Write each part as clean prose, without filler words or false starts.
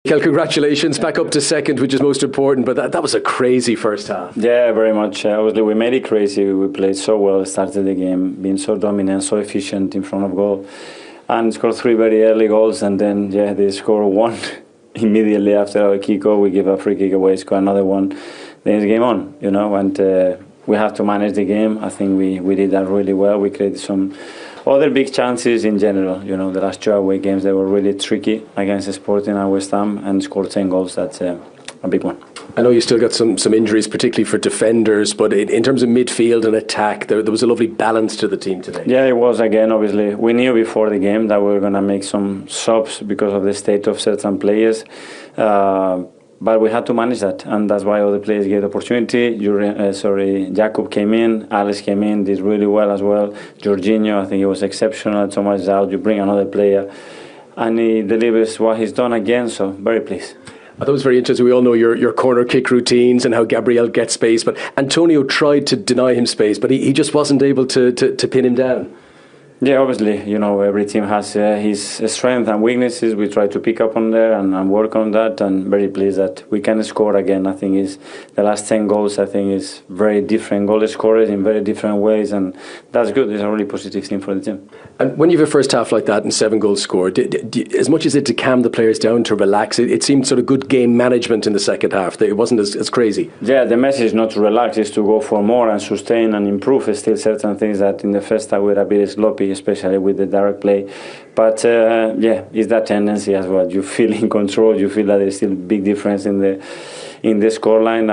Congratulations, back up to second, which is most important, but that was a crazy first half. Yeah, very much. Obviously, we made it crazy. We played so well, started the game, being so dominant, so efficient in front of goal, and scored 3 very early goals, and then, they scored 1 immediately after our kick-off. We give a free kick away, score another one, then it's game on, and we have to manage the game. I think we did that really well. We created some other big chances in general. The last 2 away games, they were really tricky against Sporting and West Ham, and scored 10 goals. That's a big one. I know you still got some injuries, particularly for defenders, but in terms of midfield and attack, there was a lovely balance to the team today. Yeah, it was. Again, obviously, we knew before the game that we were going to make some subs because of the state of certain players. But we had to manage that, and that's why all the players get the opportunity. Jakub came in, Alex came in, did really well as well. Jorginho, I think he was exceptional. Thomas is out, you bring another player, and he delivers what he's done again, so very pleased. I thought it was very interesting. We all know your corner kick routines and how Gabriel gets space, but Antonio tried to deny him space, but he just wasn't able to pin him down. Yeah, obviously, every team has his strengths and weaknesses. We try to pick up on there and work on that, and very pleased that we can score again. I think is the last 10 goals, I think, is very different goal scorers in very different ways, and that's good. It's a really positive thing for the team. And when you have a first half like that and 7 goals scored, as much as it to calm the players down, to relax, it seemed sort of good game management in the second half. It wasn't as crazy. Yeah, the message is not to relax, is to go for more and sustain and improve. Still certain things that in the first half were a bit sloppy, especially with the direct play, but it's that tendency as well. You feel in control, you feel that there's still a big difference in the scoreline,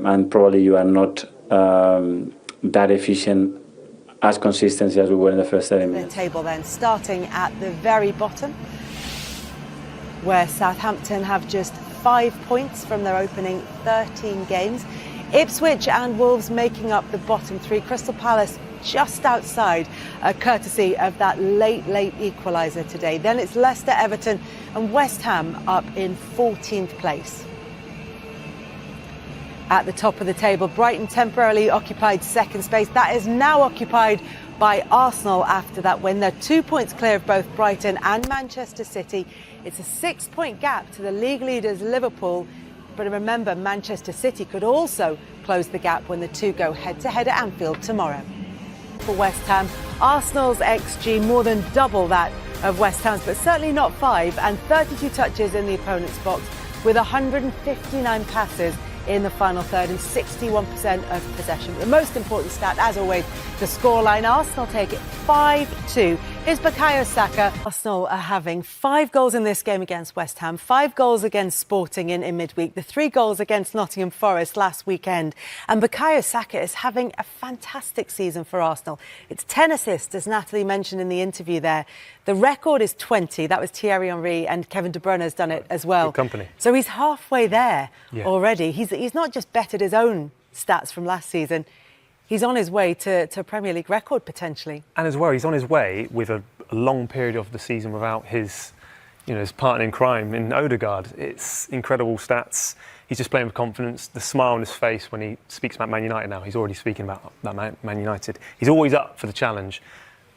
and probably you are not that efficient, as consistent as we were in the first 7 minutes. The table then starting at the very bottom, where Southampton have just 5 points from their opening 13 games. Ipswich and Wolves making up the bottom 3. Crystal Palace just outside, courtesy of that late equaliser today. Then it's Leicester, Everton and West Ham up in 14th place. At the top of the table, Brighton temporarily occupied second space. That is now occupied by Arsenal after that win. They're 2 points clear of both Brighton and Manchester City. It's a 6-point gap to the league leaders Liverpool. But remember, Manchester City could also close the gap when the two go head-to-head at Anfield tomorrow. For West Ham, Arsenal's XG more than double that of West Ham's, but certainly not 5, and 32 touches in the opponent's box with 159 passes in the final third and 61% of possession. The most important stat, as always, the scoreline. Arsenal take it 5-2. Here's Bukayo Saka. Arsenal are having 5 goals in this game against West Ham, 5 goals against Sporting in midweek, the 3 goals against Nottingham Forest last weekend. And Bukayo Saka is having a fantastic season for Arsenal. It's 10 assists, as Natalie mentioned in the interview there. The record is 20. That was Thierry Henry, and Kevin De Bruyne has done it as well. Good company. So he's halfway there already. He's not just bettered his own stats from last season. He's on his way to a Premier League record, potentially. And as well, he's on his way with a long period of the season without his partner in crime in Odegaard. It's incredible stats. He's just playing with confidence. The smile on his face when he speaks about Man United now, he's already speaking about that Man United. He's always up for the challenge.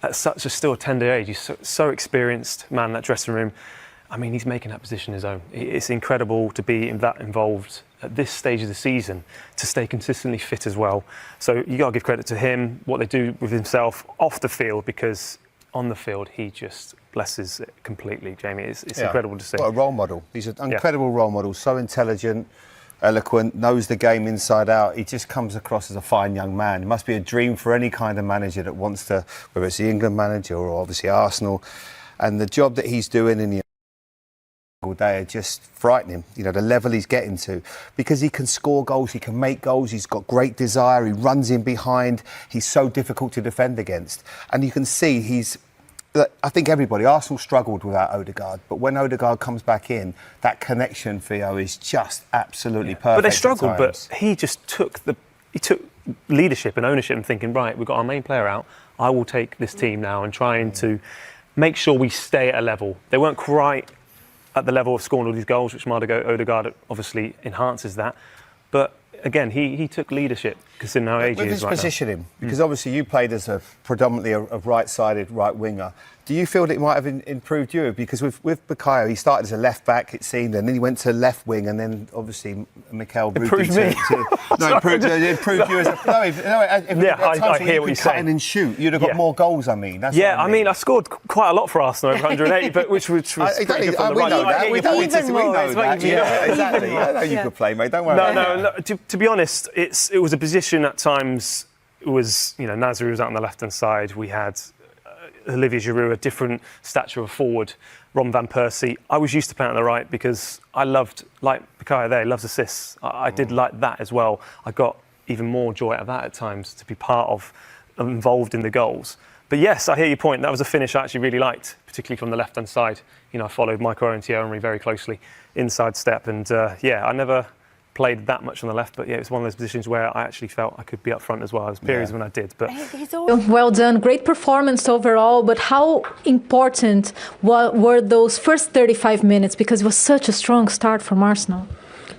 At such a still tender age, he's so experienced, man, in that dressing room. I mean, he's making that position his own. It's incredible to be that involved at this stage of the season, to stay consistently fit as well. So you got to give credit to him, what they do with himself off the field, because on the field, he just blesses it completely, Jamie. It's incredible to see. What a role model. He's an incredible role model, so intelligent, eloquent, knows the game inside out. He just comes across as a fine young man. It must be a dream for any kind of manager that wants to, whether it's the England manager or obviously Arsenal. And the job that he's doing in the day are just frightening, the level he's getting to, because he can score goals, he can make goals, he's got great desire, he runs in behind, he's so difficult to defend against. And you can see I think Arsenal struggled without Odegaard, but when Odegaard comes back in, that connection, Theo, is just absolutely perfect. But they struggled, but he just took leadership and ownership and thinking, right, we've got our main player out, I will take this team now, and trying to make sure we stay at a level. They weren't quite at the level of scoring all these goals, which Odegaard obviously enhances that. But again, he took leadership, considering how age he is right now. With his positioning, because obviously you played as predominantly a right-sided right winger. Do you feel that it might have improved you? Because with Bukayo, he started as a left back, it seemed, and then he went to left wing, and then obviously Mikel improved me. improved you as a. I hear what you're saying. And shoot, you'd have got more goals. I mean, that's I mean, I scored quite a lot for Arsenal, over 180, but which was pretty good from the right. We know that. Yeah, exactly. I know you could play, mate. Don't worry. No. To be honest, it was a position at times. It was, Nasri was out on the left-hand side. We had Olivier Giroud, a different stature of a forward, Ron van Persie. I was used to playing on the right because I loved, like Bukayo there, he loves assists. I did like that as well. I got even more joy out of that at times, to be part of, involved in the goals. But yes, I hear your point. That was a finish I actually really liked, particularly from the left-hand side. I followed Michael Owen and Theo very closely, inside step. And I never played that much on the left, but it was one of those positions where I actually felt I could be up front as well. There was periods when I did, but well done, great performance overall. But how important were those first 35 minutes, because it was such a strong start from Arsenal?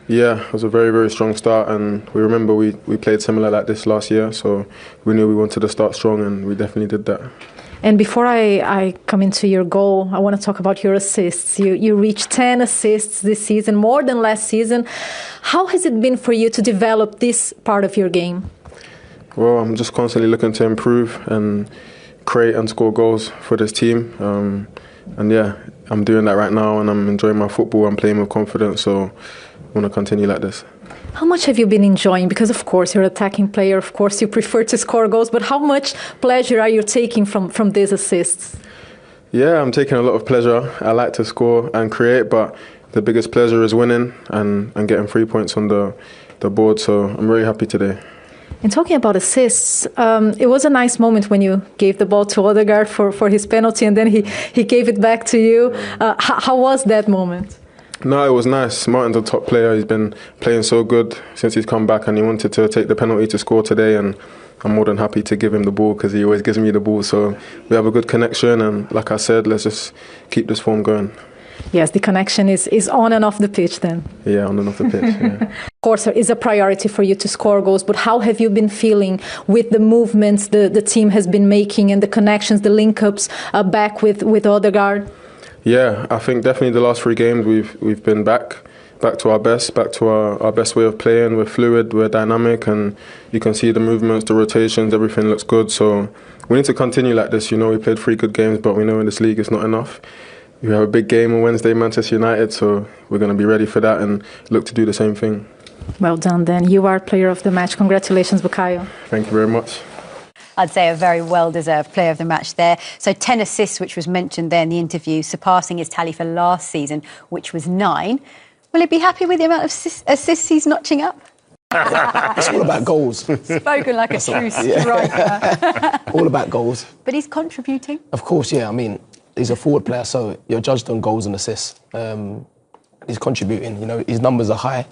Yeah, it was a very, very strong start, and we remember we played similar like this last year, so we knew we wanted to start strong, and we definitely did that. And before I come into your goal, I want to talk about your assists. You reached 10 assists this season, more than last season. How has it been for you to develop this part of your game? Well, I'm just constantly looking to improve and create and score goals for this team. I'm doing that right now, and I'm enjoying my football. I'm playing with confidence, so I want to continue like this. How much have you been enjoying? Because, of course, you're an attacking player. Of course, you prefer to score goals. But how much pleasure are you taking from these assists? Yeah, I'm taking a lot of pleasure. I like to score and create, but the biggest pleasure is winning and getting 3 points on the board. So I'm very happy today. And talking about assists, it was a nice moment when you gave the ball to Odegaard for his penalty, and then he gave it back to you. How was that moment? No, it was nice. Martin's a top player. He's been playing so good since he's come back, and he wanted to take the penalty to score today, and I'm more than happy to give him the ball because he always gives me the ball. So we have a good connection, and like I said, let's just keep this form going. Yes, the connection is on and off the pitch then. Yeah, on and off the pitch, yeah. Of course, it is a priority for you to score goals, but how have you been feeling with the movements the team has been making and the connections, the link-ups back with Odegaard? Yeah, I think definitely the last 3 games we've been back to our best, back to our best way of playing. We're fluid, we're dynamic, and you can see the movements, the rotations, everything looks good. So we need to continue like this. We played 3 good games, but we know in this league it's not enough. We have a big game on Wednesday, Manchester United, so we're going to be ready for that and look to do the same thing. Well done then. You are player of the match. Congratulations, Bukayo. Thank you very much. I'd say a very well-deserved player of the match there. So 10 assists, which was mentioned there in the interview, surpassing his tally for last season, which was 9. Will he be happy with the amount of assists he's notching up? It's all about goals. Spoken like a true striker. All about goals. But he's contributing? Of course, yeah. I mean, he's a forward player, so you're judged on goals and assists. He's contributing, his numbers are high.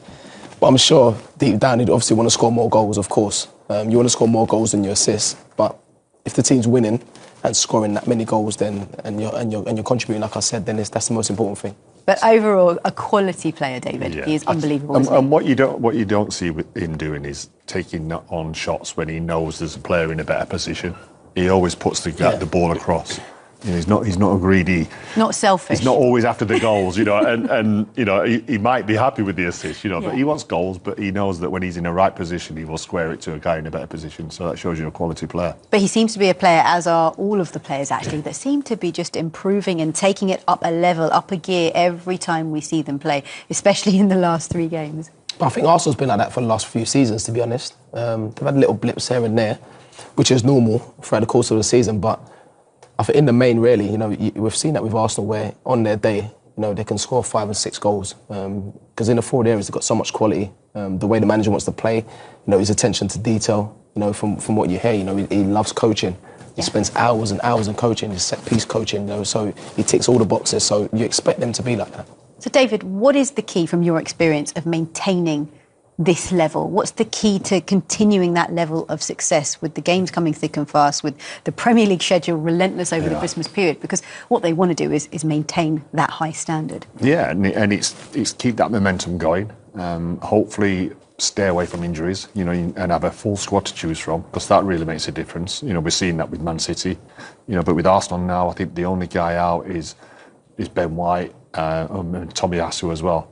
But I'm sure deep down he'd obviously want to score more goals, of course. You want to score more goals than your assists. But if the team's winning and scoring that many goals, then and you're contributing, like I said, then that's the most important thing. But overall, a quality player, David. Yeah. He is unbelievable. And what you don't see him doing is taking on shots when he knows there's a player in a better position. He always puts the ball across. He's not a greedy. Not selfish. He's not always after the goals, and he might be happy with the assist, but he wants goals, but he knows that when he's in the right position, he will square it to a guy in a better position. So that shows you a quality player. But he seems to be a player, as are all of the players actually, that seem to be just improving and taking it up a level, up a gear every time we see them play, especially in the last 3 games. I think Arsenal's been like that for the last few seasons, to be honest. They've had little blips here and there, which is normal throughout the course of the season, but I think in the main, really, we've seen that with Arsenal where on their day, they can score 5 and 6 goals. Because in the forward areas, they've got so much quality. The way the manager wants to play, his attention to detail, from what you hear, he loves coaching. He spends hours and hours in coaching, his set-piece coaching, so he ticks all the boxes. So you expect them to be like that. So, David, what is the key from your experience of maintaining this level? What's the key to continuing that level of success with the games coming thick and fast, with the Premier League schedule relentless over the Christmas period? Because what they want to do is maintain that high standard. Yeah, and it's keep that momentum going. Hopefully stay away from injuries, you know, and have a full squad to choose from, because that really makes a difference. You know, we're seeing that with Man City, you know, but with Arsenal now, I think the only guy out is Ben White and Tommy Asu as well.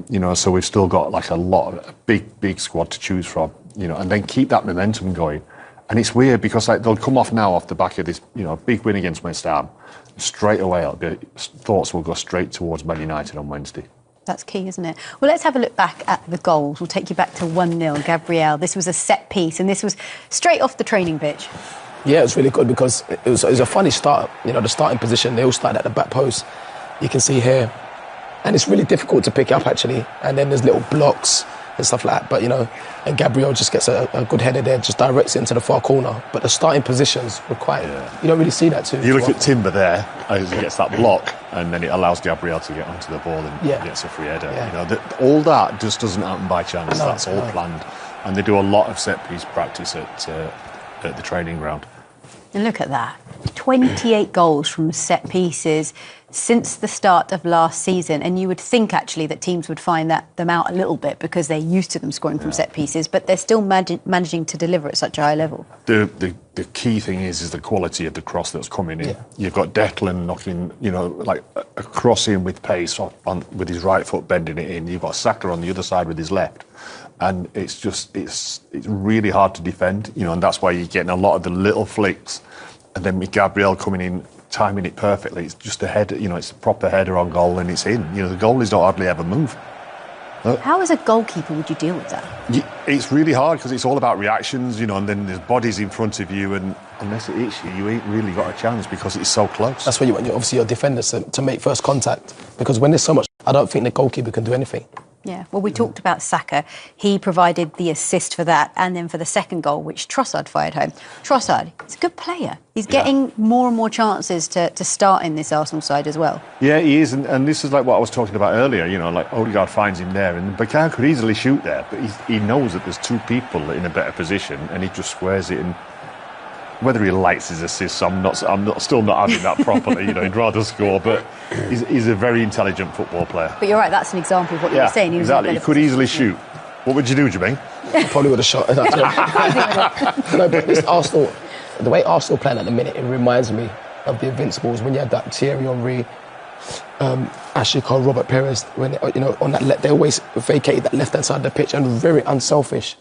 You know, so we've still got like a big squad to choose from, you know, and then keep that momentum going. And it's weird because like they'll come off now off the back of this, you know, big win against West Ham. Straight away, thoughts will go straight towards Man United on Wednesday. That's key, isn't it? Well, let's have a look back at the goals. We'll take you back to 1-0, Gabriel. This was a set piece, and this was straight off the training pitch. Yeah, it was really good because it was a funny start. You know, the starting position, they all started at the back post. You can see here. And it's really difficult to pick up, actually. And then there's little blocks and stuff like that. But, you know, and Gabriel just gets a good header there, just directs it into the far corner. But the starting positions were quite... You don't really see that too. You look at Timber there, as he gets that block, and then it allows Gabriel to get onto the ball and gets a free header. Yeah. You know, all that just doesn't happen by chance. No, That's all planned. And they do a lot of set-piece practice at the training ground. And look at that. 28 goals from set pieces since the start of last season. And you would think, actually, that teams would find them out a little bit because they're used to them scoring from set pieces, but they're still managing to deliver at such a high level. The key thing is the quality of the cross that's coming in. Yeah. You've got Declan knocking, you know, like a cross in with pace with his right foot bending it in. You've got Saka on the other side with his left. And it's really hard to defend, you know, and that's why you're getting a lot of the little flicks. And then with Gabriel coming in, timing it perfectly, it's just a header, you know, it's a proper header on goal and it's in. You know, the goalies don't hardly ever move. How, as a goalkeeper, would you deal with that? It's really hard because it's all about reactions, you know, and then there's bodies in front of you, and unless it hits you, you ain't really got a chance because it's so close. That's why you want, obviously, your defenders to make first contact, because when there's so much, I don't think the goalkeeper can do anything. Yeah, well, we talked about Saka. He provided the assist for that, and then for the second goal, which Trossard fired home. Trossard, he's a good player. He's getting more and more chances to start in this Arsenal side as well. Yeah, he is, and this is like what I was talking about earlier, you know, like Odegaard finds him there, and Bukayo could easily shoot there, but he knows that there's two people in a better position, and he just squares it in. Whether he likes his assists, still not having that properly. You know, he'd rather score, but he's a very intelligent football player. But you're right, that's an example of what you were saying. Exactly, he could easily shoot. What would you do, Jermaine? I probably would have shot. No, but this Arsenal, the way Arsenal playing at the minute, it reminds me of the Invincibles when you had that Thierry Henry, Ashley Cole, Robert Perez. When you know on that, they always vacated that left hand side of the pitch and very unselfish.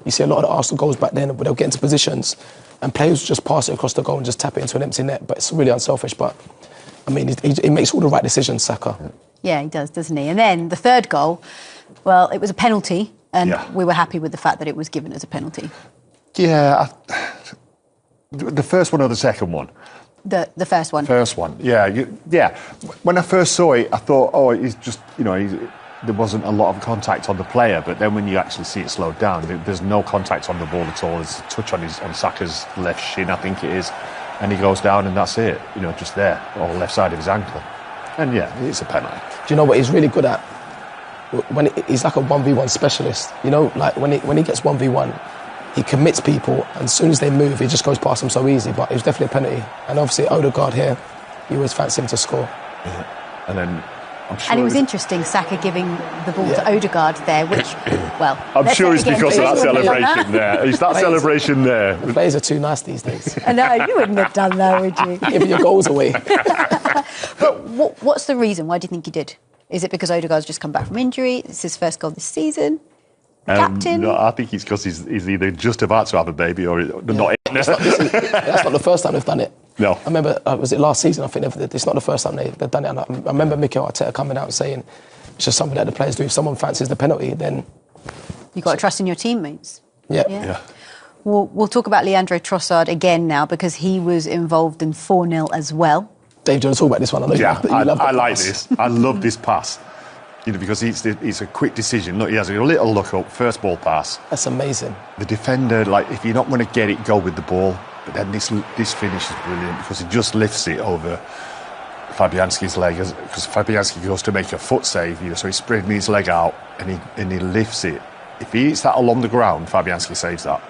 You see a lot of the Arsenal goals back then, where they'll get into positions and players just pass it across the goal and just tap it into an empty net. But it's really unselfish. But I mean, he makes all the right decisions, Saka. Yeah, he does, doesn't he? And then the third goal, well, it was a penalty, and we were happy with the fact that it was given as a penalty. Yeah, the first one or the second one? The first one. First one, yeah. When I first saw it, I thought, oh, he's just, you know, there wasn't a lot of contact on the player, but then when you actually see it slowed down, there's no contact on the ball at all. There's a touch on Saka's left shin, I think it is, and he goes down and that's it, you know, just there, on the left side of his ankle. And yeah, it's a penalty. Do you know what he's really good at? When he's like a 1v1 specialist, you know, like when he gets 1v1, he commits people, and as soon as they move, he just goes past them so easy, but it was definitely a penalty. And obviously Odegaard here, you always fancy him to score. Yeah. And then sure and it was interesting, Saka giving the ball to Odegaard there, which, well... I'm sure it's because of that celebration there. It's that celebration there. The players are too nice these days. No, you wouldn't have done that, would you? Giving your goals away. But what's the reason? Why do you think he did? Is it because Odegaard's just come back from injury? It's his first goal this season? Captain? No, I think it's because he's either just about to have a baby or not. That's not the first time they've done it. No. I remember, was it last season? I think it's not the first time they've done it. And I remember Mikel Arteta coming out and saying it's just something that the players do. If someone fancies the penalty, then... You've got to trust in your teammates. Yeah. We'll talk about Leandro Trossard again now, because he was involved in 4-0 as well. Dave, do you want to talk about this one? I like this. I love this pass. You know, because it's a quick decision. Look, he has a little look up, first ball pass. That's amazing. The defender, like, if you're not going to get it, go with the ball. But then this finish is brilliant because he just lifts it over Fabianski's leg, because Fabianski goes to make a foot save, you know, so he's spreading his leg out and he lifts it. If he hits that along the ground, Fabianski saves that.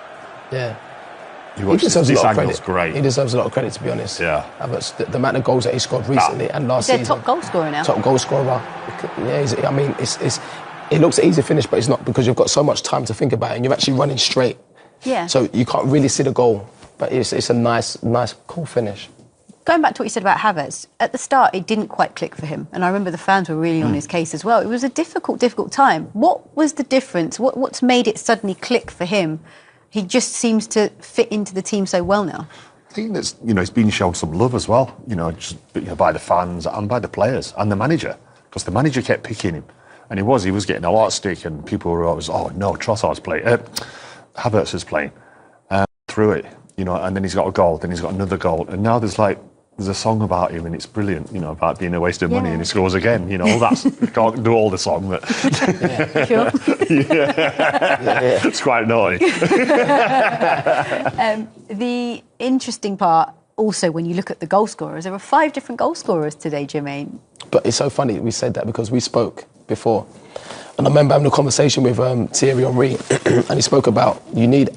Yeah. He deserves a lot of credit. Great. He deserves a lot of credit, to be honest. Yeah. But the amount of goals that he scored recently and last season. He's their top goal scorer now. Top goal scorer. Yeah, it looks an easy finish, but it's not, because you've got so much time to think about it and you're actually running straight. Yeah. So you can't really see the goal, but it's a nice, cool finish. Going back to what you said about Havertz, at the start it didn't quite click for him, and I remember the fans were really on his case as well. It was a difficult time. What was the difference? What's made it suddenly click for him? He just seems to fit into the team so well now. I think that's, he's been shown some love as well, by the fans and by the players and the manager, because the manager kept picking him, and he was getting a lot of stick, and people were always, oh no, Trossard's playing, Havertz is playing through it, and then he's got a goal, then he's got another goal, and now there's a song about him, and it's brilliant, about being a waste of money, and he scores again. That's can't do all the song, but Sure. it's quite naughty. The interesting part, also, when you look at the goal scorers, there were 5 different goal scorers today, Jermaine. But it's so funny we said that, because we spoke before, and I remember having a conversation with Thierry Henry, and he spoke about you need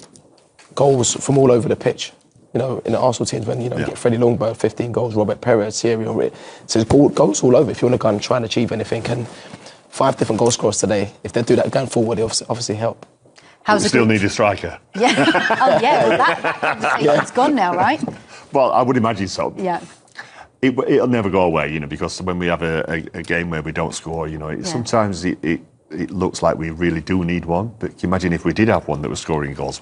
goals from all over the pitch. In the Arsenal teams, when you get Freddie Ljungberg, 15 goals, Robert Perez, Thierry Henry, so it's goals all over if you want to go and try and achieve anything. And 5 different goal scorers today, if they do that going forward, it obviously help. We still need a striker. Yeah. Oh yeah. Well, that conversation's gone now, right? Well, I would imagine so. Yeah. It'll never go away, because when we have a game where we don't score, sometimes it looks like we really do need one. But can you imagine if we did have one that was scoring goals?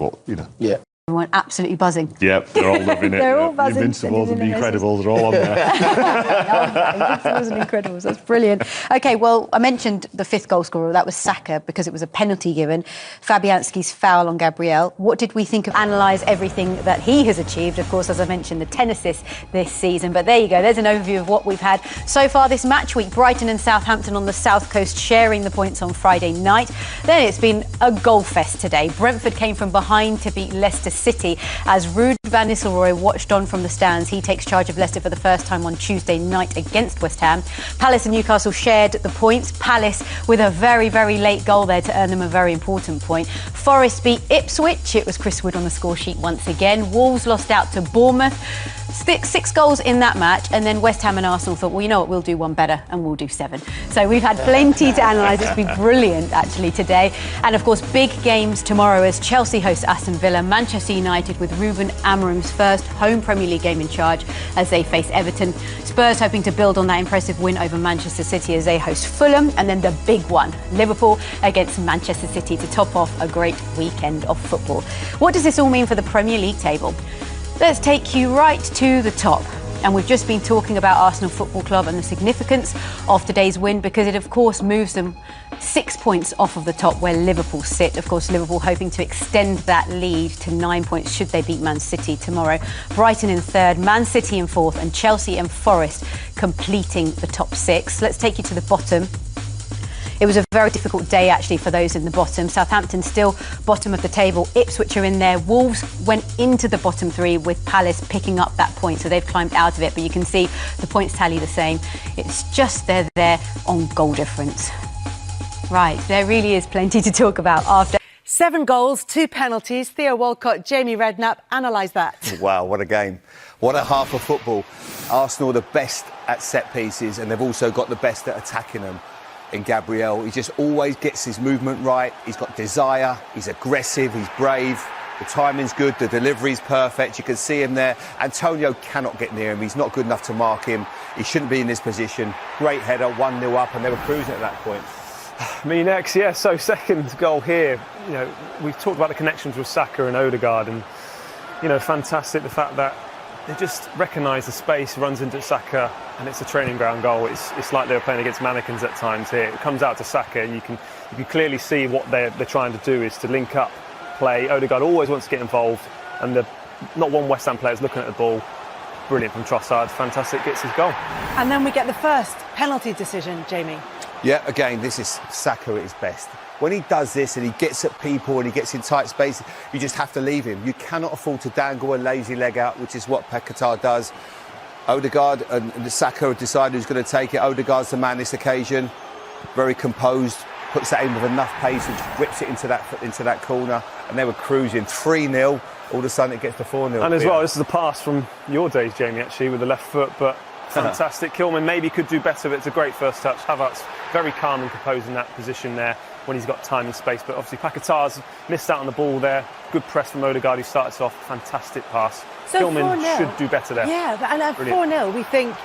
Yeah. Everyone absolutely buzzing. Yeah, they're all loving it. They're all buzzing. Invincibles and the Incredibles are all on there. Invincibles and Incredibles, that's brilliant. OK, well, I mentioned the 5th goal scorer. That was Saka, because it was a penalty given. Fabianski's foul on Gabriel. What did we think of? Analyse everything that he has achieved. Of course, as I mentioned, the 10 assists this season. But there you go, there's an overview of what we've had so far this match week. Brighton and Southampton on the South Coast sharing the points on Friday night. Then it's been a goal fest today. Brentford came from behind to beat Leicester City as Ruud van Nistelrooy watched on from the stands. He takes charge of Leicester for the first time on Tuesday night against West Ham. Palace and Newcastle shared the points. Palace with a very, very late goal there to earn them a very important point. Forest beat Ipswich. It was Chris Wood on the score sheet once again. Wolves lost out to Bournemouth. 6 goals in that match, and then West Ham and Arsenal thought, well, you know what, we'll do one better, and we'll do 7. So we've had plenty to analyse. It's been brilliant, actually, today. And, of course, big games tomorrow as Chelsea host Aston Villa, Manchester United with Ruben Amorim's first home Premier League game in charge as they face Everton. Spurs hoping to build on that impressive win over Manchester City as they host Fulham. And then the big one, Liverpool against Manchester City to top off a great weekend of football. What does this all mean for the Premier League table? Let's take you right to the top. And we've just been talking about Arsenal Football Club and the significance of today's win, because it, of course, moves them 6 points off of the top where Liverpool sit. Of course, Liverpool hoping to extend that lead to 9 points should they beat Man City tomorrow. Brighton in 3rd, Man City in 4th, and Chelsea and Forest completing the top 6. Let's take you to the bottom. It was a very difficult day, actually, for those in the bottom. Southampton still bottom of the table. Ipswich are in there. Wolves went into the bottom 3 with Palace picking up that point, so they've climbed out of it. But you can see the points tally the same. It's just they're there on goal difference. Right, there really is plenty to talk about after. 7 goals, 2 penalties. Theo Walcott, Jamie Redknapp, analyse that. Wow, what a game. What a half of football. Arsenal the best at set pieces, and they've also got the best at attacking them. In Gabriel, he just always gets his movement right. He's got desire, he's aggressive, he's brave. The timing's good, the delivery's perfect. You can see him there. Antonio cannot get near him. He's not good enough to mark him. He shouldn't be in this position. Great header, 1-0 up, and they were cruising at that point. Me next, yeah. So second goal here. We've talked about the connections with Saka and Odegaard, and fantastic the fact that they just recognise the space, runs into Saka, and it's a training ground goal. It's like they were playing against mannequins at times here. It comes out to Saka, and you can clearly see what they're trying to do is to link up play. Odegaard always wants to get involved, and not one West Ham player's looking at the ball. Brilliant from Trossard, fantastic, gets his goal. And then we get the first penalty decision, Jamie. Yeah, again, this is Saka at his best. When he does this and he gets at people and he gets in tight spaces, you just have to leave him. You cannot afford to dangle a lazy leg out, which is what Paquetá does. Odegaard and Saka have decided who's going to take it. Odegaard's the man this occasion. Very composed, puts that in with enough pace and whips it into that corner. And they were cruising 3-0. All of a sudden it gets to 4-0. And as well, this is a pass from your days, Jamie, actually, with the left foot, but fantastic. Kilman maybe could do better, but it's a great first touch. Havertz very calm and composed in that position there. when he's got time and space. But obviously Paquetá's missed out on the ball there. Good press from Odegaard, who starts off. Fantastic pass. So Gilman 4-0. should do better there. Yeah, and at 4-0 we think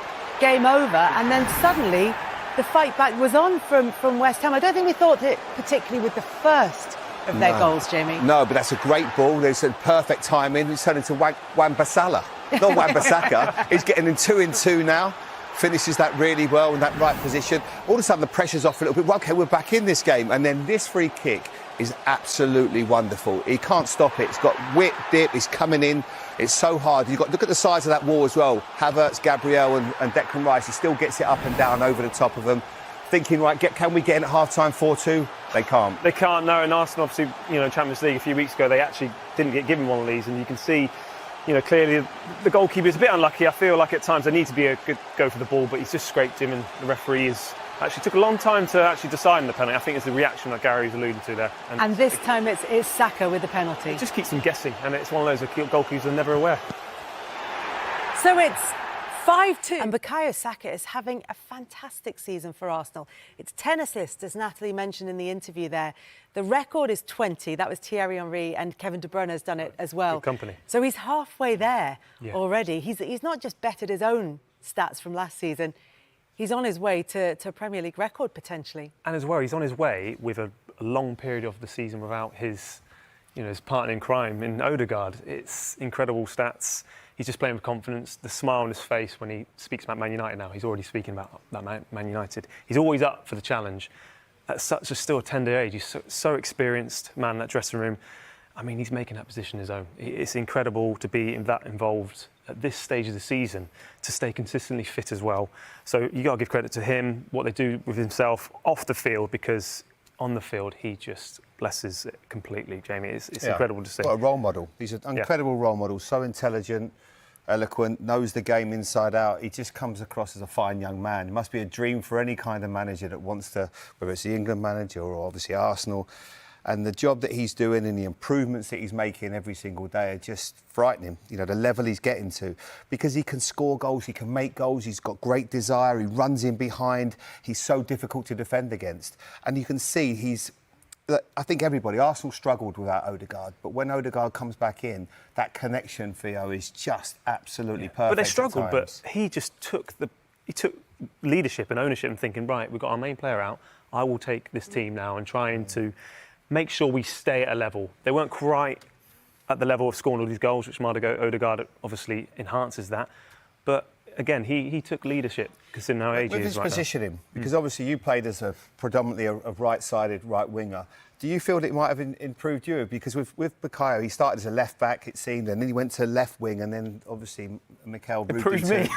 game over, and then suddenly the fight back was on from West Ham. I don't think we thought it particularly with the first of their goals, Jamie. No, but that's a great ball. There's a perfect timing. It's turned into Wan-Bissaka. Not Wan-Bissaka. He's getting in 2-2 now. Finishes that really well in that right position. All of a sudden the pressure's off a little bit. Well, OK, we're back in this game. And then this free kick is absolutely wonderful. He can't stop it. It's got whip, dip, it's coming in. It's so hard. You've got look at the size of that wall as well. Havertz, Gabriel and Declan Rice. He still gets it up and down over the top of them. Thinking, right, can we get in at half-time 4-2? They can't. They can't, no. And Arsenal, obviously, Champions League a few weeks ago, they actually didn't get given one of these. And you can see, clearly the goalkeeper is a bit unlucky. I feel like at times there needs to be a good go for the ball, but he's just scraped him, and the referee actually took a long time to actually decide on the penalty. I think it's the reaction that Gary was alluding to there. And this time it's Saka with the penalty. It just keeps them guessing, and it's one of those goalkeepers are never aware. So it's 5-2. And Bukayo Saka is having a fantastic season for Arsenal. It's 10 assists, as Natalie mentioned in the interview there. The record is 20. That was Thierry Henry, and Kevin De Bruyne has done it as well. Good company. So he's halfway there already. He's not just bettered his own stats from last season. He's on his way to a Premier League record, potentially. And as well, he's on his way with a long period of the season without his partner in crime in Odegaard. It's incredible stats. He's just playing with confidence. The smile on his face when he speaks about Man United now. He's already speaking about that Man United. He's always up for the challenge. At such a still tender age, he's so experienced man in that dressing room. I mean, he's making that position his own. It's incredible to be that involved at this stage of the season, to stay consistently fit as well. So you got to give credit to him, what they do with himself off the field, because on the field he just blesses it completely, Jamie. It's incredible to see. What a role model. He's an incredible role model, so intelligent, eloquent, knows the game inside out. He just comes across as a fine young man. It must be a dream for any kind of manager that wants to, whether it's the England manager or obviously Arsenal. And the job that he's doing and the improvements that he's making every single day are just frightening. The level he's getting to. Because he can score goals, he can make goals, he's got great desire, he runs in behind, he's so difficult to defend against. And you can see I think Arsenal struggled without Odegaard, but when Odegaard comes back in, that connection, Theo, is just absolutely perfect. But they struggled, but he just took leadership and ownership and thinking, right, we've got our main player out, I will take this team now and trying to make sure we stay at a level. They weren't quite at the level of scoring all these goals, which Odegaard obviously enhances that. But again, he took leadership, considering how age he is right now. With his positioning, because obviously you played as predominantly a right-sided right winger. Do you feel that it might have improved you? Because with Bukayo, he started as a left-back, it seemed, and then he went to left wing, and then obviously Mikel improved me.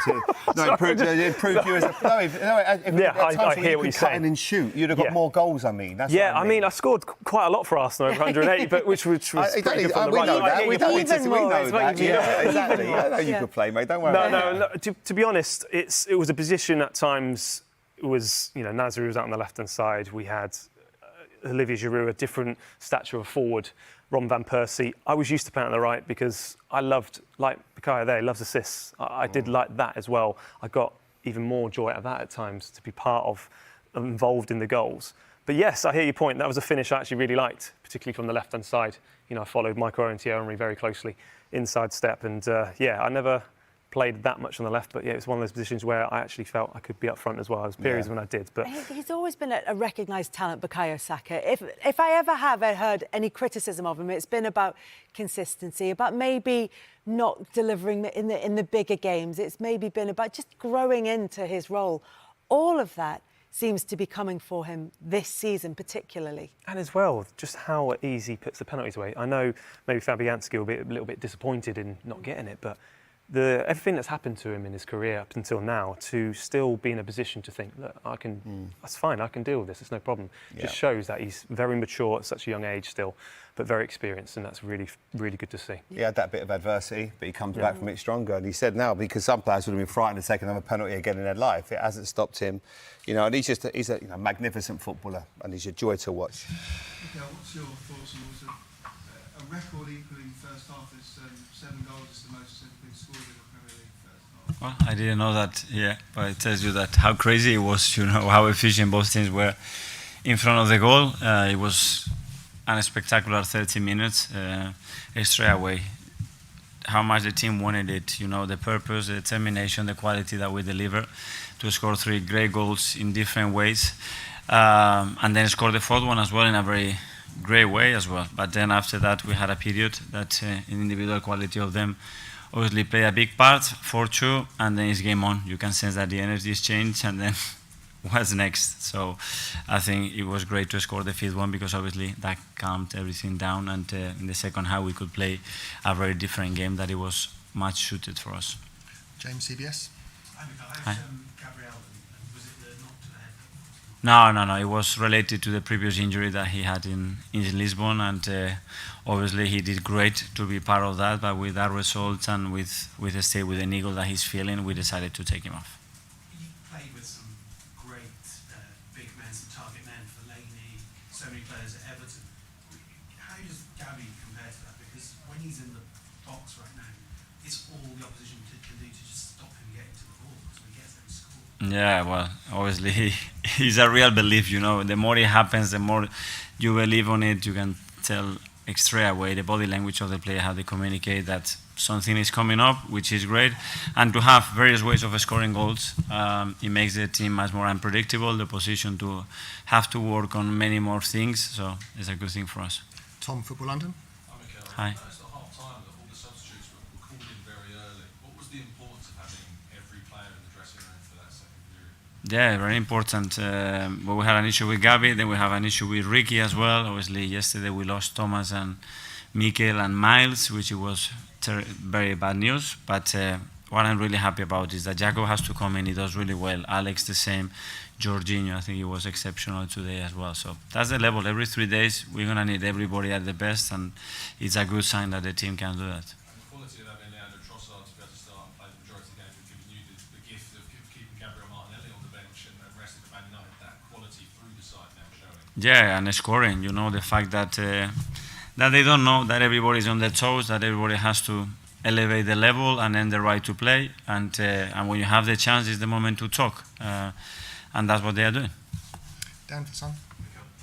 Improved you as a... I hear what you're saying. And shoot, you'd have got more goals, I mean. That's I mean, I scored quite a lot for Arsenal, over 180, but which was pretty good from the right. We know that. Yeah, exactly. I know you could play, mate. Don't worry about it. No. To be honest, it was a position at times. It was, Nasri was out on the left-hand side. We had Olivier Giroud, a different stature of forward, Ron van Persie. I was used to playing on the right because I loved, like Bukayo there, he loves assists. I did like that as well. I got even more joy out of that at times, to be part of, involved in the goals. But yes, I hear your point. That was a finish I actually really liked, particularly from the left-hand side. I followed Michael Owen and Theo Henry very closely, inside step. And I never played that much on the left, but it was one of those positions where I actually felt I could be up front as well. There was periods when I did, but he's always been a recognised talent, Bukayo Saka. If I ever have heard any criticism of him, it's been about consistency, about maybe not delivering in the bigger games. It's maybe been about just growing into his role. All of that seems to be coming for him this season, particularly. And as well, just how easy he puts the penalties away. I know maybe Fabianski will be a little bit disappointed in not getting it, but everything that's happened to him in his career up until now, to still be in a position to think, look, that's fine, I can deal with this, it's no problem. Just shows that he's very mature at such a young age still, but very experienced, and that's really, really good to see. He had that bit of adversity, but he comes back from it stronger. And he said now, because some players would have been frightened of taking another penalty again in their life, it hasn't stopped him. And he's a magnificent footballer, and he's a joy to watch. Okay, what's your thoughts on a record equaling first half? Is 7 goals is the most that's been scored in the Premier League first half. Well, I didn't know that, but it tells you that how crazy it was, how efficient both teams were. in front of the goal. It was a spectacular 30 minutes straight away. How much the team wanted it, you know, the purpose, the determination, the quality that we deliver to score 3 great goals in different ways, and then score the 4th one as well in a very great way as well. But then after that we had a period that individual quality of them obviously play a big part, 4-2, and then it's game on. You can sense that the energy is changed, and then what's next? So I think it was great to score the 5th one, because obviously that calmed everything down, and in the second half we could play a very different game that it was much suited for us. James, CBS. Hi. Gabriel, was it the knock to the head? No, it was related to the previous injury that he had in Lisbon, and obviously he did great to be part of that, but with that result and with the state with the niggle that he's feeling, we decided to take him off. You played with some great big men, some target men, Fellaini, so many players at Everton. How does Gabby compare to that? Because when he's in the box right now, it's all the opposition can do to just stop him getting to the ball, because when he gets there he scores. Yeah, well, obviously he's a real belief, you know. The more it happens, the more you believe on it. You can tell straight away the body language of the player, how they communicate that something is coming up, which is great. And to have various ways of scoring goals, it makes the team much more unpredictable, the position to have to work on many more things, so it's a good thing for us. Tom, Football London. Hi. It's at half time that all the substitutes were called in very early. What was the importance of having every player in the dressing room for that second period? Yeah, very important. But we had an issue with Gabi, then we have an issue with Ricky as well. Obviously, yesterday we lost Thomas and Mikel and Miles, which was very bad news. But what I'm really happy about is that Jacob has to come in, he does really well. Alex the same. Jorginho, I think he was exceptional today as well. So that's the level. Every 3 days, we're going to need everybody at the best, and it's a good sign that the team can do that. And the quality of having Leandro Trossard to be able to start and play the majority of the games has given you the gift of keeping Gabriel Martinelli on the bench and the rest of the Man United, that quality through the side now showing. Yeah, and scoring, you know, the fact that that they don't know that everybody's on their toes, that everybody has to elevate the level and earn the right to play, and when you have the chance, it's the moment to talk. And that's what they are doing. Dan, for Son.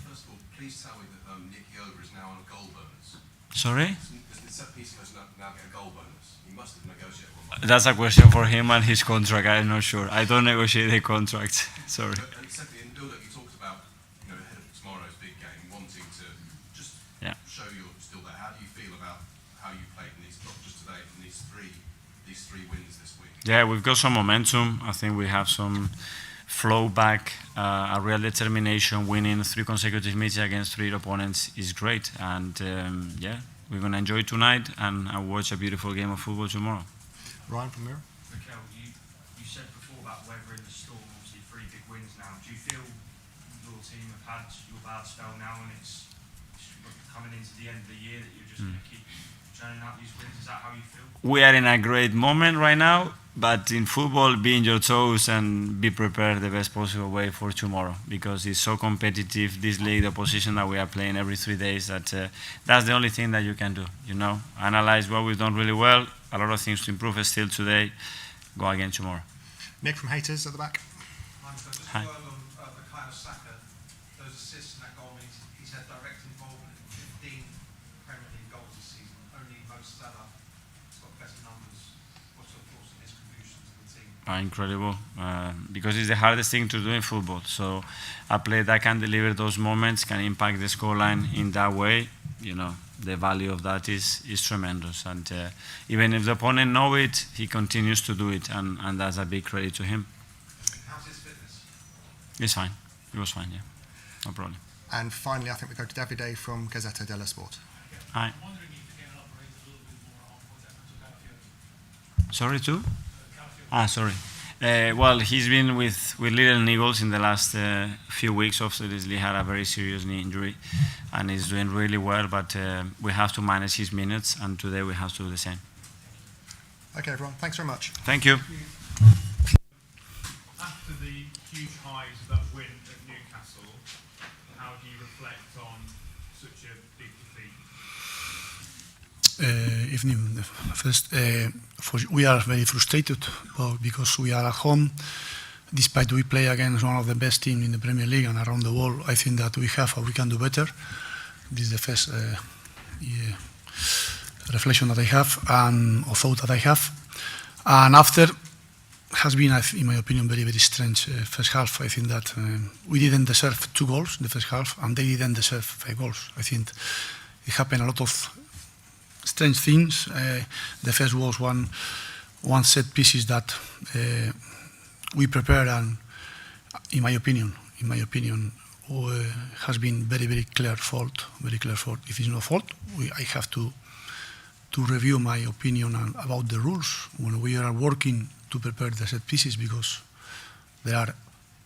First of all, please tell me that Nicky Over is now on a goal bonus. Sorry? Does set piece now get a goal bonus? He must have negotiated one. That's a question for him and his contract. I'm not sure. I don't negotiate the contracts. Sorry. And secondly, in the build-up, you talked about, ahead of tomorrow's big game, wanting to just show you're still there. How do you feel about how you played in these, not just today, in these three wins this week? Yeah, we've got some momentum. I think we have some flow back, a real determination. Winning 3 consecutive matches against 3 opponents is great, and we're going to enjoy tonight and watch a beautiful game of football tomorrow. Ryan from Mirror. Bukayo, you said before about weathering the storm, obviously 3 big wins now. Do you feel your team have had your bad spell now, and it's coming into the end of the year that you're just going to keep churning out these wins? Is that how you feel? We are in a great moment right now. But in football, be on your toes and be prepared the best possible way for tomorrow, because it's so competitive, this league, the position that we are playing every 3 days, that that's the only thing that you can do, Analyze what we've done really well, a lot of things to improve still today, go again tomorrow. Nick from Haters at the back. Hi. Bukayo Saka, those assists and that goal means he's had direct involvement in 15 Premier League goals this season. Only Mo Salah has got better numbers. What's your thoughts on his contribution to the team? Incredible, because it's the hardest thing to do in football. So a player that can deliver those moments, can impact the scoreline in that way, the value of that is tremendous. And even if the opponent knows it, he continues to do it, and that's a big credit to him. How's his fitness? It's fine. It was fine, yeah. No problem. And finally, I think we go to Davide from Gazzetta dello Sport. Hi. I'm wondering if you can elaborate a little bit more on what happened to Calafio. Sorry, too? Sorry. Well, he's been with Little Eagles in the last few weeks. Obviously, had a very serious knee injury, and he's doing really well. But we have to manage his minutes, and today we have to do the same. Okay, everyone. Thanks very much. Thank you. After the huge highs of that win at Newcastle, how do you reflect on such a big defeat? Evening. First, we are very frustrated because we are at home. despite we play against one of the best teams in the Premier League and around the world, I think that we can do better. This is the first reflection that I have and or thought that I have. And after has been, in my opinion, very, very strange first half. I think that we didn't deserve 2 goals in the first half, and they didn't deserve 5 goals. I think it happened a lot of strange things. The first was one set pieces that we prepared, and in my opinion, has been very, very clear fault. Very clear fault. If it's no fault, I have to review my opinion about the rules when we are working to prepare the set pieces, because there are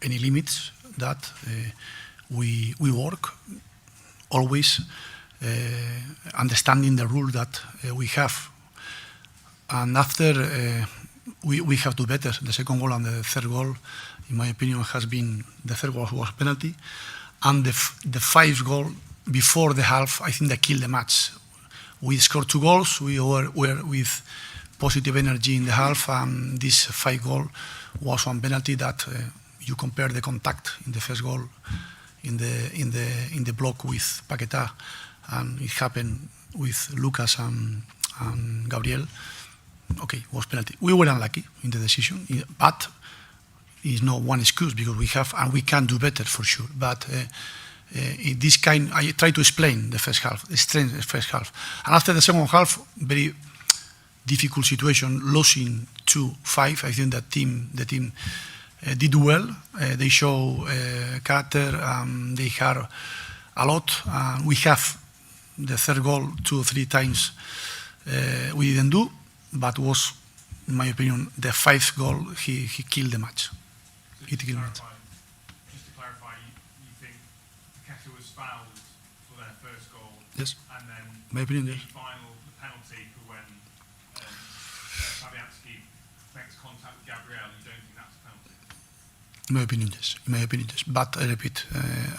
any limits that we work always understanding the rule that we have. And after we have to better. The second goal and the third goal, in my opinion, has been the third goal was penalty, and the 5th goal before the half, I think they killed the match. We scored 2 goals. We were with positive energy in the half, and this 5th goal was one penalty that you compare the contact in the first goal in the block with Paquetá, and it happened with Lucas and Gabriel. Okay, was penalty. We were unlucky in the decision, but it's not one excuse, because we have and we can do better for sure. But this kind, I try to explain the first half, the strength of the first half, and after the second half, very difficult situation, losing 2-5. I think that the team did well. They show character. They had a lot. We have the third goal 2 or 3 times. We didn't do, but was, in my opinion, the 5th goal. He killed the match. Just to clarify, you think Bukayo was fouled for their first goal? Yes. And then my opinion, the yes. final penalty for when Fabianski makes contact with Gabriel, you don't think that's a penalty? In my opinion, yes. In my opinion, yes. But I repeat,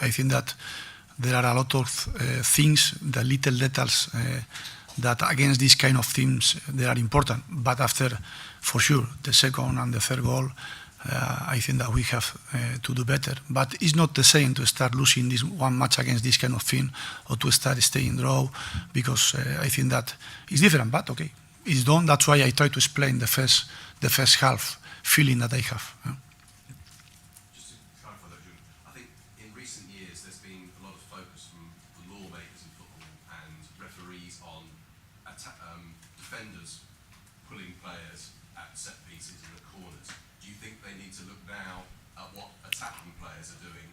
I think that there are a lot of things, the little details that against these kind of teams they are important. But after, for sure, the second and the third goal, I think that we have to do better. But it's not the same to start losing this one match against this kind of team or to start staying draw, because I think that it's different. But okay, it's done. That's why I try to explain the first half feeling that I have. Just to clarify that, Julian, I think in recent years there's been a lot of focus from the lawmakers in football and referees on defenders pulling players at set pieces in the corners. Do you think they need to look now at what attacking players are doing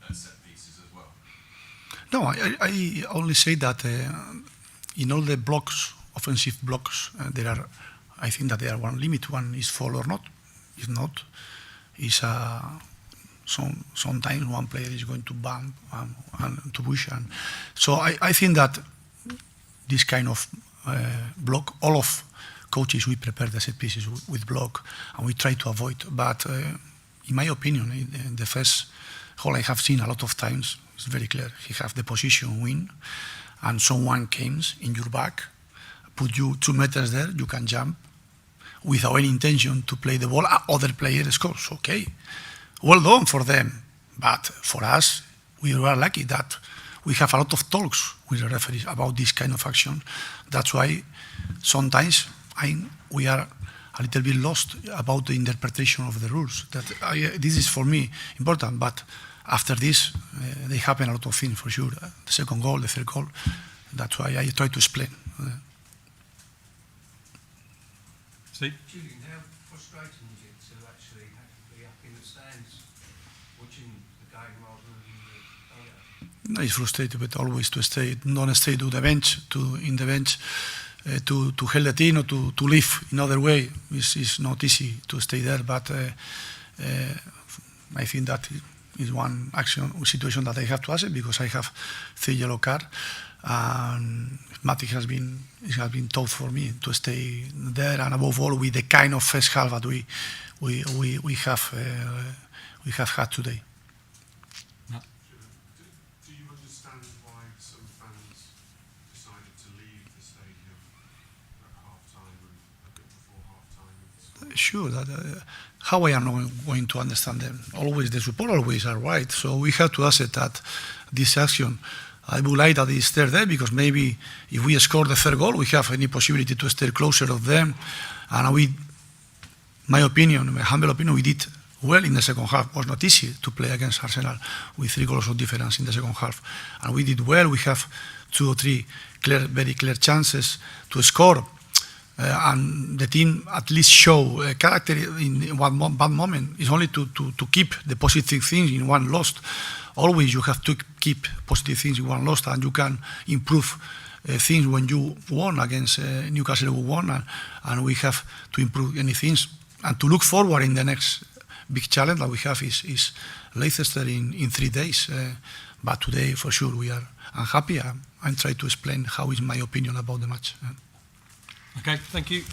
at set pieces as well? No, I only say that in all the blocks, offensive blocks, I think that there are one limit. One is foul or not. If not, is sometimes one player is going to bump and to push. And so I think that this kind of block, all of coaches, we prepare the set pieces with block, and we try to avoid. But in my opinion, in the first goal I have seen a lot of times, it's very clear. He have the position win, and someone comes in your back, put you 2 meters there, you can jump without any intention to play the ball. Other player scores. Okay, well done for them. But for us, we were lucky that we have a lot of talks with the referees about this kind of action. That's why sometimes we are a little bit lost about the interpretation of the rules. This is for me important, but after this, they happen a lot of things for sure. The second goal, the third goal. That's why I try to explain. Julian, how frustrating is it to actually have to be up in the stands watching the game rather than the dugout? It's frustrating, but always to stay, not stay to the bench, in the bench, to help the team or to live in other way. It's not easy to stay there, but I think that is one situation that I have to accept, because I have 3 yellow cards. And Matic has been tough for me to stay there, and above all with the kind of first half that we have had today. Do you understand why some fans decided to leave the stadium at half time and a bit before half time? It's sure that how I am not going to understand them. Always the support always are right. So we have to accept that this action. I would like that it's still there because maybe if we score the third goal, we have any possibility to stay closer of them. And we, my opinion, my humble opinion, we did well in the second half. It was not easy to play against Arsenal with 3 goals of difference in the second half. And we did well. We have 2 or 3 very clear chances to score. And the team at least show character in one bad moment. It's only to keep the positive things in one loss. Always you have to keep positive things in one loss, and you can improve things when you won against Newcastle. We won, and we have to improve any things and to look forward in the next big challenge that we have is Leicester in 3 days. But today, for sure, I'm happy. I'm trying to explain how is my opinion about the match. Okay, thank you.